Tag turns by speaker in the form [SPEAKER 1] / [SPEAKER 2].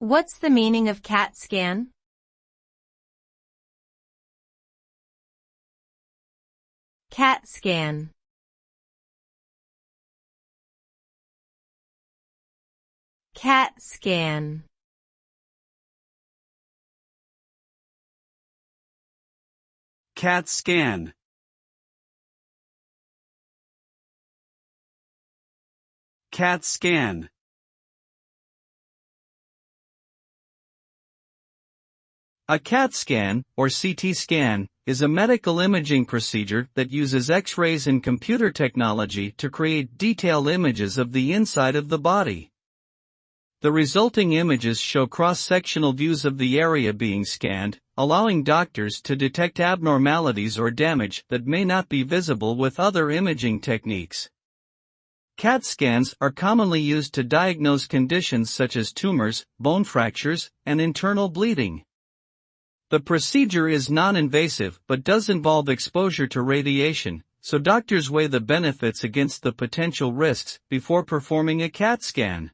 [SPEAKER 1] What's the meaning of CAT scan? CAT scan. CAT scan.
[SPEAKER 2] CAT scan. CAT scan. A CAT scan, or CT scan, is a medical imaging procedure that uses X-rays and computer technology to create detailed images of the inside of the body. The resulting images show cross-sectional views of the area being scanned, allowing doctors to detect abnormalities or damage that may not be visible with other imaging techniques. CAT scans are commonly used to diagnose conditions such as tumors, bone fractures, and internal bleeding. The procedure is non-invasive but does involve exposure to radiation, so doctors weigh the benefits against the potential risks before performing a CAT scan.